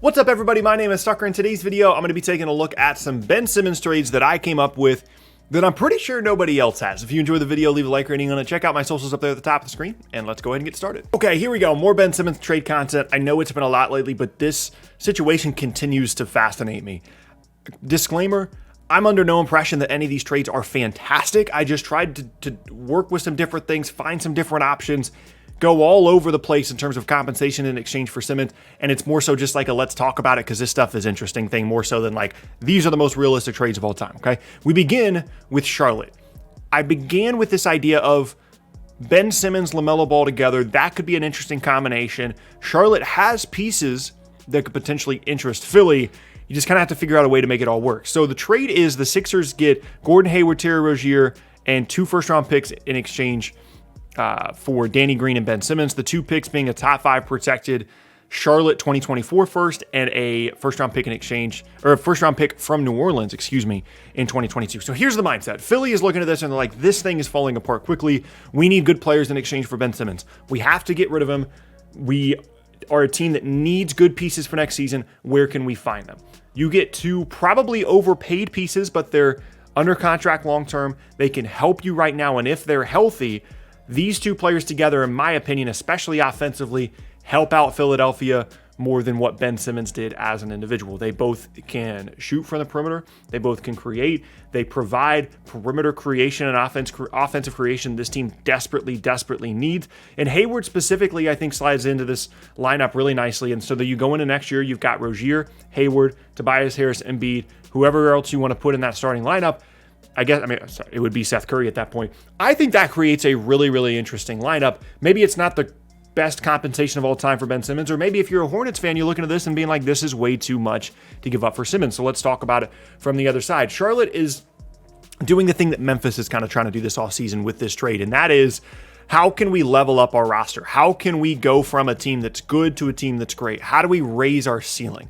What's up, everybody? My name is Tucker. In today's video, I'm going to be taking a look at some Ben Simmons trades that I came up with that I'm pretty sure nobody else has. If you enjoyed the video, leave a like rating on it. Check out my socials up there at the top of the screen, and let's go ahead and get started. Okay, here we go. More Ben Simmons trade content. I know it's been a lot lately, but this situation continues to fascinate me. Disclaimer, I'm under no impression that any of these trades are fantastic. I just tried to work with some different things, find some different options, go all over the place in terms of compensation in exchange for Simmons. And it's more so just like a let's talk about it because this stuff is interesting thing, more so than like these are the most realistic trades of all time. Okay. We begin with Charlotte. I began with this idea of Ben Simmons, LaMelo Ball together. That could be an interesting combination. Charlotte has pieces that could potentially interest Philly. You just kind of have to figure out a way to make it all work. So the trade is the Sixers get Gordon Hayward, Terry Rozier, and 2 first-round picks in exchange for Danny Green and Ben Simmons. The 2 picks being a top 5 protected Charlotte 2024 first and a first-round pick in exchange, or a first-round pick from New Orleans, in 2022. So here's the mindset. Philly is looking at this and they're like, this thing is falling apart quickly. We need good players in exchange for Ben Simmons. We have to get rid of him. We are a team that needs good pieces for next season. Where can we find them? You get 2 probably overpaid pieces, but they're under contract long-term. They can help you right now, and if they're healthy, these 2 players together, in my opinion, especially offensively, help out Philadelphia more than what Ben Simmons did as an individual. They both can shoot from the perimeter. They both can create. They provide perimeter creation and offensive creation this team desperately needs. And Hayward specifically, I think, slides into this lineup really nicely. And so that you go into next year, you've got Rozier, Hayward, Tobias Harris, Embiid, whoever else you want to put in that starting lineup. It would be Seth Curry at that point. I think that creates a really interesting lineup. Maybe it's not the best compensation of all time for Ben Simmons, or maybe if you're a Hornets fan, you're looking at this and being like, this is way too much to give up for Simmons. So let's talk about it from the other side. Charlotte is doing the thing that Memphis is kind of trying to do this all season with this trade, and that is, how can we level up our roster? How can we go from a team that's good to a team that's great? How do we raise our ceiling?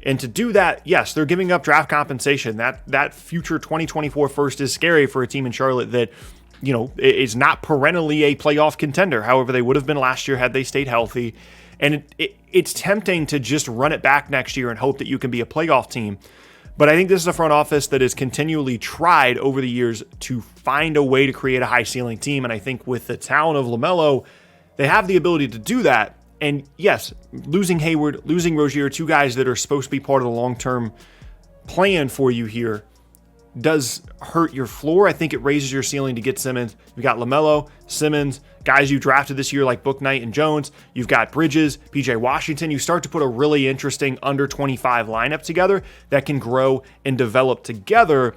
And to do that, yes, they're giving up draft compensation. That future 2024 first is scary for a team in Charlotte that, you know, is not perennially a playoff contender. However, they would have been last year had they stayed healthy. And it's tempting to just run it back next year and hope that you can be a playoff team. But I think this is a front office that has continually tried over the years to find a way to create a high ceiling team. And I think with the talent of LaMelo, they have the ability to do that. And yes, losing Hayward, losing Rozier, 2 guys that are supposed to be part of the long-term plan for you here, does hurt your floor. I think it raises your ceiling to get Simmons. You've got LaMelo, Simmons, guys you drafted this year like Bouknight and Jones. You've got Bridges, PJ Washington. You start to put a really interesting under 25 lineup together that can grow and develop together.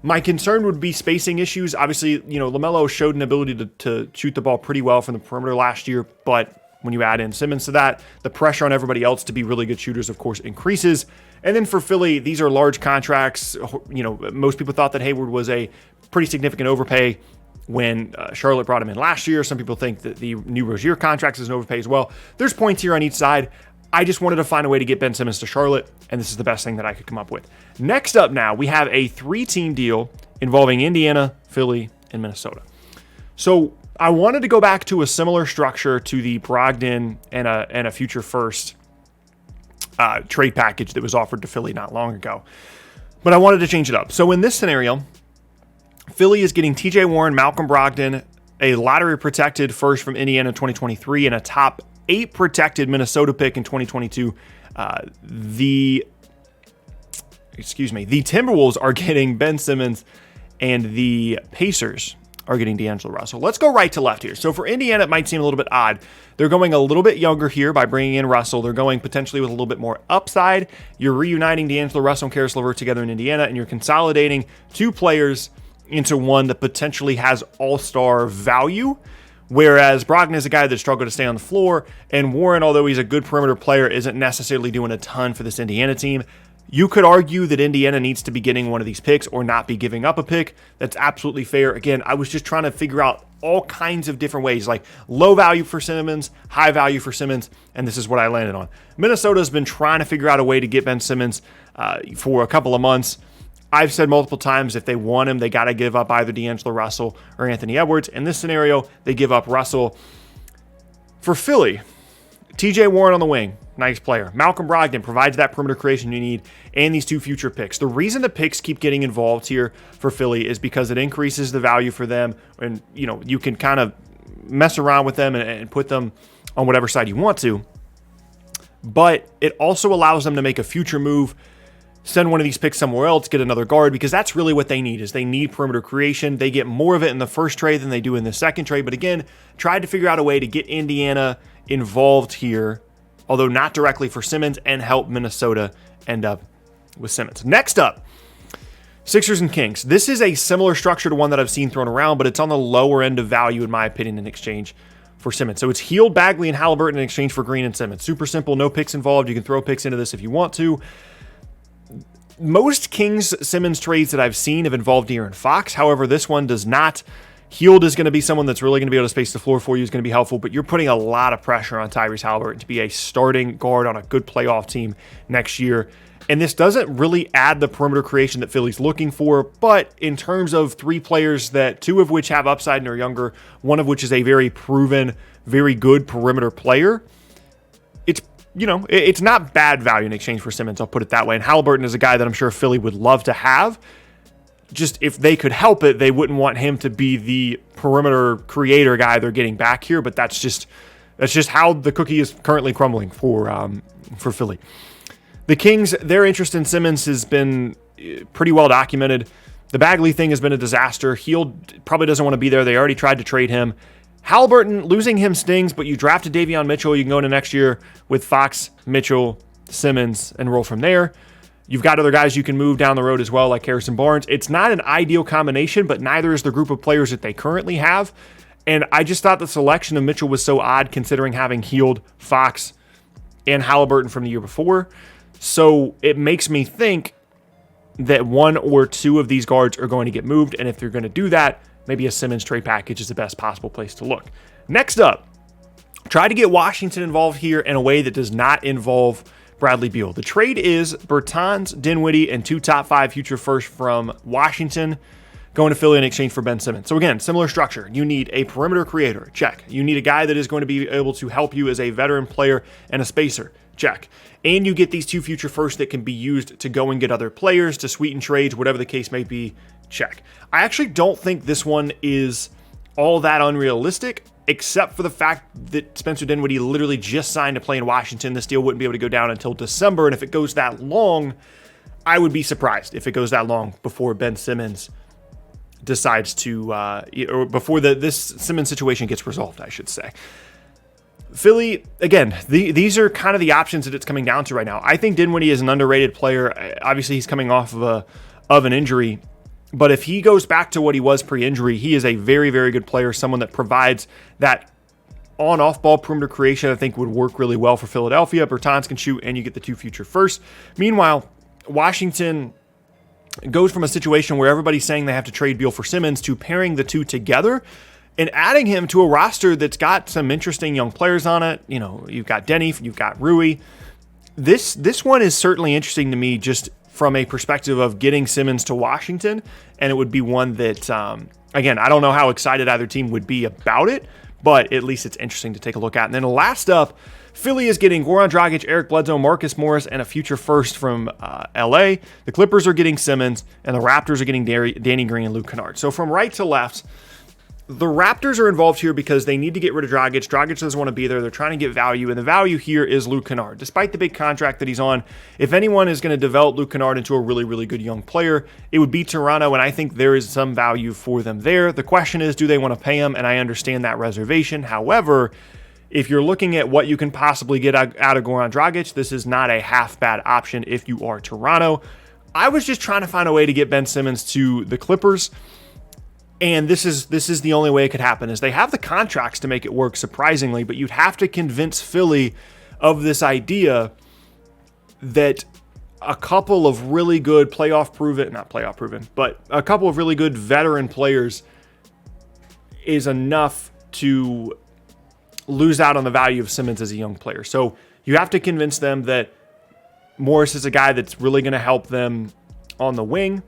My concern would be spacing issues. Obviously, you know, LaMelo showed an ability to shoot the ball pretty well from the perimeter last year, but when you add in Simmons to that, the pressure on everybody else to be really good shooters, of course, increases. And then for Philly, these are large contracts. You know, most people thought that Hayward was a pretty significant overpay when Charlotte brought him in last year. Some people think that the new Rozier contract is an overpay as well. There's points here on each side. I just wanted to find a way to get Ben Simmons to Charlotte, and this is the best thing that I could come up with. Next up now, we have a 3-team deal involving Indiana, Philly, and Minnesota. So I wanted to go back to a similar structure to the Brogdon and a future first trade package that was offered to Philly not long ago. But I wanted to change it up. So in this scenario, Philly is getting TJ Warren, Malcolm Brogdon, a lottery protected first from Indiana in 2023, and a top 8 protected Minnesota pick in 2022. The Timberwolves are getting Ben Simmons, and the Pacers are getting D'Angelo Russell. Let's go right to left here. So for Indiana, it might seem a little bit odd. They're going a little bit younger here by bringing in Russell. They're going potentially with a little bit more upside. You're reuniting D'Angelo Russell and Karis LeVert together in Indiana, and you're consolidating 2 players into one that potentially has all-star value, whereas Brogdon is a guy that struggled to stay on the floor, and Warren, although he's a good perimeter player, isn't necessarily doing a ton for this Indiana team. You could argue that Indiana needs to be getting one of these picks or not be giving up a pick. That's absolutely fair. Again, I was just trying to figure out all kinds of different ways, like low value for Simmons, high value for Simmons, and this is what I landed on. Minnesota's been trying to figure out a way to get Ben Simmons for a couple of months. I've said multiple times, if they want him, they got to give up either D'Angelo Russell or Anthony Edwards. In this scenario, they give up Russell. For Philly, TJ Warren on the wing, nice player. Malcolm Brogdon provides that perimeter creation you need, and these 2 future picks. The reason the picks keep getting involved here for Philly is because it increases the value for them, and you can kind of mess around with them and put them on whatever side you want to. But it also allows them to make a future move, send one of these picks somewhere else, get another guard, because that's really what they need, is they need perimeter creation. They get more of it in the first trade than they do in the second trade. But again, tried to figure out a way to get Indiana involved here, although not directly for Simmons, and help Minnesota end up with Simmons. Next up, Sixers and Kings. This is a similar structure to one that I've seen thrown around, but it's on the lower end of value, in my opinion, in exchange for Simmons. So it's Hield, Bagley, and Halliburton in exchange for Green and Simmons. Super simple, no picks involved. You can throw picks into this if you want to. Most Kings-Simmons trades that I've seen have involved De'Aaron Fox. However, this one does not. Hield is going to be someone that's really going to be able to space the floor for you, is going to be helpful, but you're putting a lot of pressure on Tyrese Halliburton to be a starting guard on a good playoff team next year. And this doesn't really add the perimeter creation that Philly's looking for, but in terms of 3 players that 2 of which have upside and are younger, one of which is a very proven, very good perimeter player, it's not bad value in exchange for Simmons, I'll put it that way. And Halliburton is a guy that I'm sure Philly would love to have. Just if they could help it, they wouldn't want him to be the perimeter creator guy they're getting back here, but that's just how the cookie is currently crumbling for Philly. The Kings, their interest in Simmons has been pretty well documented. The Bagley thing has been a disaster. Hield probably doesn't want to be there. They already tried to trade him. Halliburton, losing him stings, but you drafted Davion Mitchell. You can go into next year with Fox, Mitchell, Simmons, and roll from there. You've got other guys you can move down the road as well, like Harrison Barnes. It's not an ideal combination, but neither is the group of players that they currently have. And I just thought the selection of Mitchell was so odd, considering having Hield, Fox, and Halliburton from the year before. So it makes me think that 1 or 2 of these guards are going to get moved. And if they're going to do that, maybe a Simmons trade package is the best possible place to look. Next up, try to get Washington involved here in a way that does not involve Bradley Beal. The trade is Bertans, Dinwiddie, and 2 top 5 future firsts from Washington going to Philly in exchange for Ben Simmons. So again, similar structure. You need a perimeter creator, check. You need a guy that is going to be able to help you as a veteran player and a spacer, check. And you get these 2 future firsts that can be used to go and get other players, to sweeten trades, whatever the case may be, check. I actually don't think this one is all that unrealistic, except for the fact that Spencer Dinwiddie literally just signed to play in Washington. This deal wouldn't be able to go down until December, and if it goes that long, I would be surprised if it goes that long before Ben Simmons decides to, or before this Simmons situation gets resolved, I should say. Philly, again, these are kind of the options that it's coming down to right now. I think Dinwiddie is an underrated player. Obviously, he's coming off of an injury, but if he goes back to what he was pre-injury, he is a very, very good player, someone that provides that on-off ball perimeter creation I think would work really well for Philadelphia. Bertans can shoot, and you get the 2 future firsts. Meanwhile, Washington goes from a situation where everybody's saying they have to trade Beal for Simmons to pairing the 2 together and adding him to a roster that's got some interesting young players on it. You know, you've got Denny, you've got Rui. This one is certainly interesting to me just from a perspective of getting Simmons to Washington, and it would be one that, again, I don't know how excited either team would be about it, but at least it's interesting to take a look at. And then last up, Philly is getting Goran Dragic, Eric Bledsoe, Marcus Morris, and a future first from LA. The Clippers are getting Simmons, and the Raptors are getting Danny Green and Luke Kennard. So from right to left, the Raptors are involved here because they need to get rid of Dragic. Dragic doesn't want to be there. They're trying to get value, and the value here is Luke Kennard. Despite the big contract that he's on, if anyone is going to develop Luke Kennard into a really, really good young player, it would be Toronto, and I think there is some value for them there. The question is, do they want to pay him? And I understand that reservation. However, if you're looking at what you can possibly get out of Goran Dragic, this is not a half-bad option if you are Toronto. I was just trying to find a way to get Ben Simmons to the Clippers, and this is the only way it could happen, is they have the contracts to make it work, surprisingly, but you'd have to convince Philly of this idea that a couple of really good but a couple of really good veteran players is enough to lose out on the value of Simmons as a young player. So you have to convince them that Morris is a guy that's really going to help them on the wing.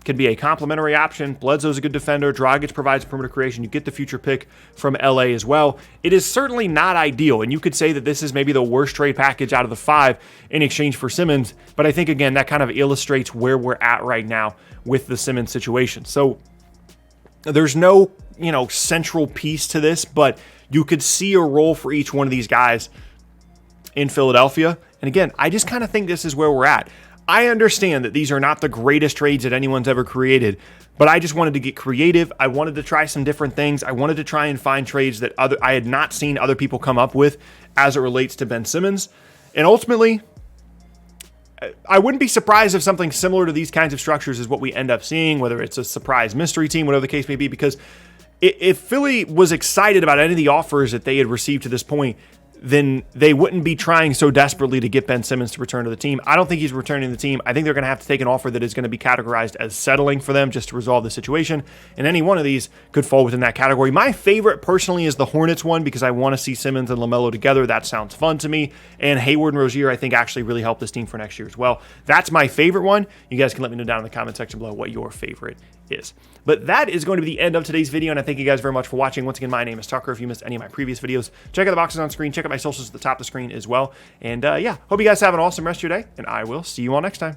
can be a complementary option. Bledsoe's a good defender. Dragic provides perimeter creation. You get the future pick from LA as well. It is certainly not ideal, and you could say that this is maybe the worst trade package out of the 5 in exchange for Simmons, but I think, again, that kind of illustrates where we're at right now with the Simmons situation. So there's no, central piece to this, but you could see a role for each one of these guys in Philadelphia. And again, I just kind of think this is where we're at. I understand that these are not the greatest trades that anyone's ever created, but I just wanted to get creative. I wanted to try some different things. I wanted to try and find trades that I had not seen other people come up with as it relates to Ben Simmons. And ultimately, I wouldn't be surprised if something similar to these kinds of structures is what we end up seeing, whether it's a surprise mystery team, whatever the case may be, because if Philly was excited about any of the offers that they had received to this point, then they wouldn't be trying so desperately to get Ben Simmons to return to the team. I don't think he's returning to the team. I think they're going to have to take an offer that is going to be categorized as settling for them just to resolve the situation. And any one of these could fall within that category. My favorite personally is the Hornets one because I want to see Simmons and LaMelo together. That sounds fun to me. And Hayward and Rozier, I think, actually really help this team for next year as well. That's my favorite one. You guys can let me know down in the comment section below what your favorite is. But that is going to be the end of today's video, and I thank you guys very much for watching. Once again, my name is Tucker. If you missed any of my previous videos, check out the boxes on screen. Check out my socials at the top of the screen as well. And yeah, hope you guys have an awesome rest of your day, and I will see you all next time.